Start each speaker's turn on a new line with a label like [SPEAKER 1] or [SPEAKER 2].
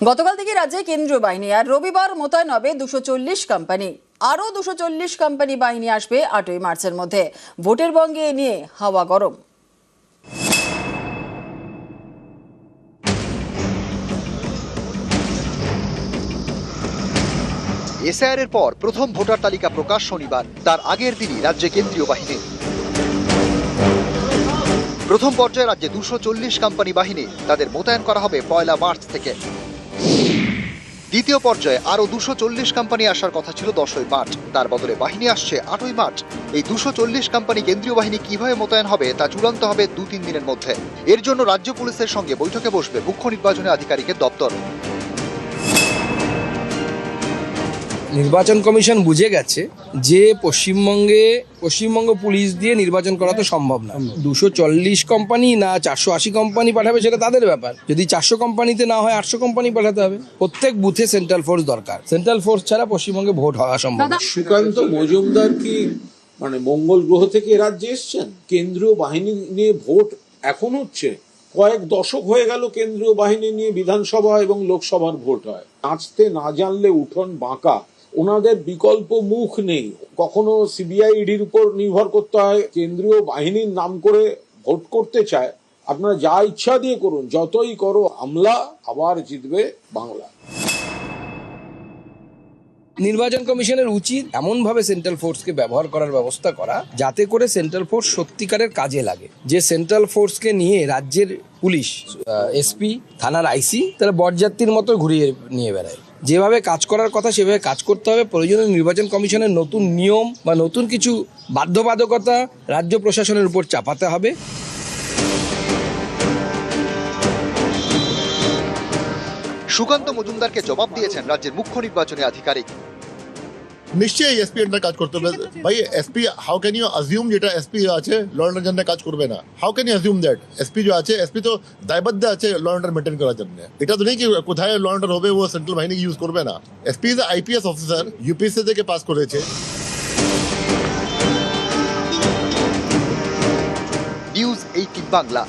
[SPEAKER 1] গতকাল থেকে রাজ্যে কেন্দ্রীয় বাহিনী আর রবিবার মোতায়েন হবে 240 কোম্পানি। আরও 240 কোম্পানি বাহিনী আসবে 8ই মার্চের মধ্যে। ভোটের বঙ্গে এ নিয়ে হাওয়া গরম।
[SPEAKER 2] এসআইআর এর পর প্রথম ভোটার তালিকা প্রকাশ শনিবার, তার আগের দিনই রাজ্যে কেন্দ্রীয় বাহিনী। প্রথম পর্যায়ে রাজ্যে 240 কোম্পানি বাহিনী, তাদের মোতায়েন করা হবে 1 মার্চ থেকে। দ্বিতীয় পর্যায়ে আরো 240 কোম্পানি আসার কথা ছিল 10ই মার্চ, তার বদলে বাহিনী আসছে 8ই মার্চ। এই 240 কোম্পানি কেন্দ্রীয় বাহিনী কিভাবে মোতায়েন হবে তা চূড়ান্ত হবে 2-3 দিনের মধ্যে। এর জন্য রাজ্য পুলিশের সঙ্গে বৈঠকে বসবে মুখ্য নির্বাচনী আধিকারিকের দপ্তর।
[SPEAKER 3] নির্বাচন কমিশন বুঝে গেছে যে পশ্চিমবঙ্গ পুলিশ দিয়ে নির্বাচন করা তো সম্ভব না। 240 কোম্পানি না 480 কোম্পানি পাঠাবে সেটা তাদের ব্যাপার। যদি 400 কোম্পানিতে না হয় 800 কোম্পানি পাঠাতে হবে। প্রত্যেক বুথে সেন্ট্রাল ফোর্স দরকার। সেন্ট্রাল ফোর্স ছাড়া পশ্চিমবঙ্গে ভোট হওয়া সম্ভব না।
[SPEAKER 4] সুকান্ত মজুমদার কি মঙ্গল গ্রহ থেকে রাজ্যে এসছেন? কেন্দ্রীয় বাহিনী নিয়ে ভোট এখন হচ্ছে, কয়েক দশক হয়ে গেল কেন্দ্রীয় বাহিনী নিয়ে বিধানসভা এবং লোকসভার ভোট হয়। নাচতে না জানলে উঠোন বাঁকা। ওনাদের বিকল্প মুখ নেই। কখনো সিবিআই ইডির উপর নির্ভর করতে হয়। কেন্দ্রীয় বাহিনীর নাম করে ভোট করতে চায়। আপনারা যা ইচ্ছা দিয়ে করুন, যতই করো হামলা, আবার জিতবে বাংলা।
[SPEAKER 3] নির্বাচন কমিশনের উচিত এমনভাবে সেন্ট্রাল ফোর্সকে ব্যবহার করার ব্যবস্থা করা যাতে করে সেন্ট্রাল ফোর্স সত্যিকারের কাজে লাগে। যে সেন্ট্রাল ফোর্সকে নিয়ে রাজ্যের পুলিশ, এসপি, থানার আইসি তারা বরযাত্রীর মতো ঘুরিয়ে নিয়ে বেড়ায়। যেভাবে কাজ করার কথা সেভাবে কাজ করতে হবে। প্রয়োজনে নির্বাচন কমিশনের নতুন নিয়ম বা নতুন কিছু বাধ্যবাধকতা রাজ্য প্রশাসনের উপর চাপাতে হবে।
[SPEAKER 2] সুকান্ত মজুমদারকে জবাব দিয়েছেন রাজ্যের মুখ্য নির্বাচনী আধিকারিক।
[SPEAKER 5] নিশ্চয়ই এসপি আন্ডার কাজ করতে হবে। ভাই SP how can you assume যেটা এসপি আছে ল অ্যান্ড অর্ডার কাজ করবে না? How can you assume that? SP যে আছে, এসপি তো দায়বদ্ধ আছে ল অ্যান্ড অর্ডার মেনটেন করার জন্য। এটা তো নেই কি কোথায় ল অ্যান্ড অর্ডার হবে ও সেন্ট্রাল বাহিনী ইউজ করবে না। SP is IPS officer, UPSC থেকে পাস করেছে।
[SPEAKER 2] নিউজ 18 বাংলা।